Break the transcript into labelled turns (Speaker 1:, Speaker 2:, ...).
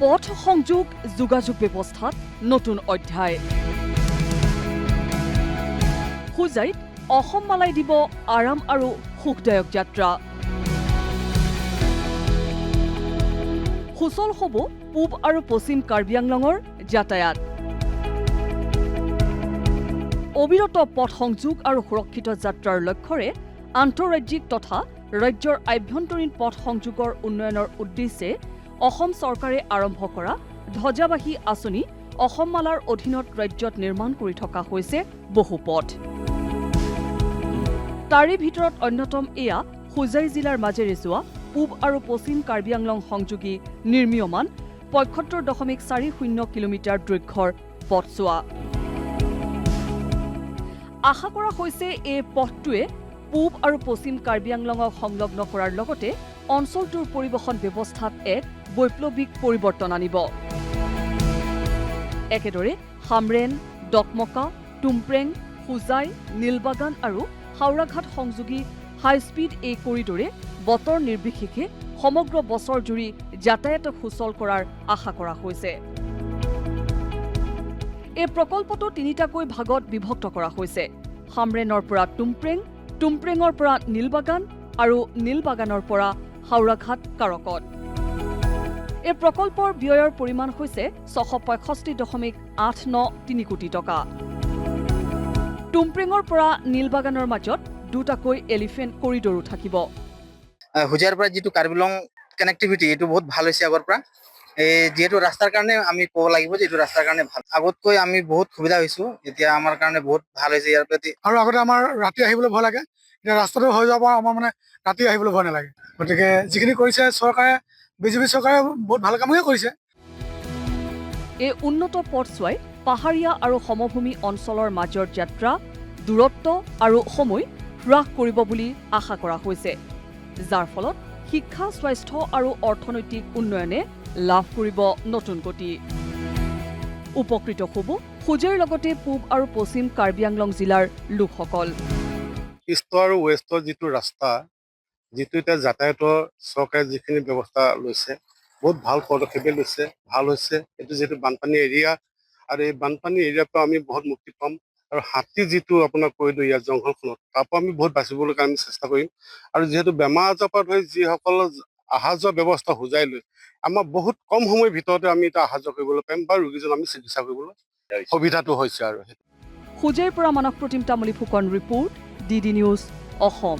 Speaker 1: পথ সংযোগ যোগাযোগ ব্যৱস্থাত নতুন অধ্যায়। হোজাইত অসম মালাই দিব আৰাম আৰু সুখদায়ক যাত্ৰা। সুচল হ'ব পূব আৰু পশ্চিম কাৰ্বি আংলঙৰ যাতায়াত। অবিৰত পথ সংযোগ আৰু সুৰক্ষিত যাত্ৰাৰ লক্ষ্যৰে আন্তঃৰাজ্যিক তথা ৰাজ্যৰ আভ্যন্তৰীণ পথ সংযোগৰ উন্নয়নৰ উদ্দেশ্যে অসম চৰকাৰে আৰম্ভ কৰা ধ্বজাবাহী আঁচনি অসম মালাৰ অধীনত ৰাজ্যত নিৰ্মাণ কৰি থকা হৈছে বহু পথ। তাৰে ভিতৰত অন্যতম এয়া হোজাই জিলাৰ মাজেৰে যোৱা পূব আৰু পশ্চিম কাৰ্বি আংলং সংযোগী নিৰ্মীয়মান ৭৫.৪০ কিলোমিটাৰ দৈৰ্ঘ্যৰ পথছোৱা। আশা কৰা হৈছে এই পথটোৱে পূব আৰু পশ্চিম কাৰ্বি আংলঙক সংলগ্ন কৰাৰ লগতে অঞ্চলটোৰ পৰিবহণ ব্যৱস্থাত এক বৈপ্লৱিক পৰিৱৰ্তন আনিব। একেদৰে হামৰেন, ডকমকা, টুমপ্ৰেং, হোজাই, নীলবাগান আৰু হাওৰাঘাট সংযোগী হাইস্পীড এই কৰিডৰে বতৰ নিৰ্বিশেষে সমগ্ৰ বছৰ জুৰি যাতায়াত সুচল কৰাৰ আশা কৰা হৈছে। এই প্ৰকল্পটো তিনিটাকৈ ভাগত বিভক্ত কৰা হৈছে: হামৰেনৰ পৰা টুমপ্ৰেং, টুমপ্ৰেঙৰ পৰা নীলবাগান আৰু নীলবাগানৰ পৰা হাওৰাঘাট কাৰকত। এই প্ৰকল্পৰ ব্যয়ৰ পৰিমাণ হৈছে ৬৬৫.৮৯ কোটি টকা। টুমপ্ৰেঙৰ পৰা নীলবাগানৰ মাজত দুটাকৈ এলিফেণ্ট কৰিডৰো থাকিব।
Speaker 2: হোজাইৰ পৰা যিটো কাৰ্বিলং কানেক্টিভিটি এইটো বহুত ভাল হৈছে আগৰ পৰা। যিহেতু ৰাস্তাৰ কাৰণে আমি ক'ব লাগিব যে এইটো ৰাস্তাৰ কাৰণে ভাল। আগতকৈ আমি বহুত সুবিধা হৈছো, এতিয়া আমাৰ কাৰণে বহুত ভাল হৈছে ইয়াৰ প্ৰতি।
Speaker 3: আৰু আগতে আমাৰ ৰাতি আহিবলৈ ভয় লাগে, এতিয়া ৰাস্তাটো হৈ যাব আমাৰ মানে ৰাতি আহিবলৈ ভয় নালাগে। গতিকে যিখিনি কৰিছে চৰকাৰে, বিজেপি চৰকাৰে বহুত ভাল কামেই কৰিছে।
Speaker 1: এই উন্নত পথছোৱাই পাহাৰীয়া আৰু সমভূমি অঞ্চলৰ মাজৰ যাত্ৰা, দূৰত্ব আৰু সময় হ্ৰাস কৰিব বুলি আশা কৰা হৈছে, যাৰ ফলত শিক্ষা, স্বাস্থ্য আৰু অৰ্থনৈতিক উন্নয়নে লাভ কৰিব নতুন গতি। উপকৃত হ'ব হোজাইৰ লগতে পূব আৰু পশ্চিম কাৰ্বি আংলং জিলাৰ লোকসকল।
Speaker 4: ইষ্ট আৰু ৱেষ্টৰ যিটো ৰাস্তা, যিটো এতিয়া যাতায়াতৰ চৰকাৰে যিখিনি ব্যৱস্থা লৈছে, বহুত ভাল পদক্ষেপে লৈছে, ভাল হৈছে। এইটো যিহেতু বানপানী এৰিয়া, আৰু এই বানপানী এৰিয়াৰ পৰা আমি বহুত মুক্তি পাম। আৰু হাতী যিটো আপোনাৰ কৈ দিওঁ ইয়াৰ জংঘলখনত, তাৰ পৰা আমি বহুত বাচিবলৈ কাৰণে আমি চেষ্টা কৰিম। আৰু যিহেতু বেমাৰ আজাৰৰ পৰা ধৰি যিসকল অহা যোৱা ব্যৱস্থা হোজাই লৈ, আমাৰ বহুত কম সময়ৰ ভিতৰতে আমি এতিয়া অহা যোৱা কৰিবলৈ পাৰিম বা ৰোগীজন আমি চিকিৎসা কৰিবলৈ সুবিধাটো হৈছে। আৰু
Speaker 1: হোজাইৰ পৰা Manas Pratim Tamuli Phukan report, DD news Assam.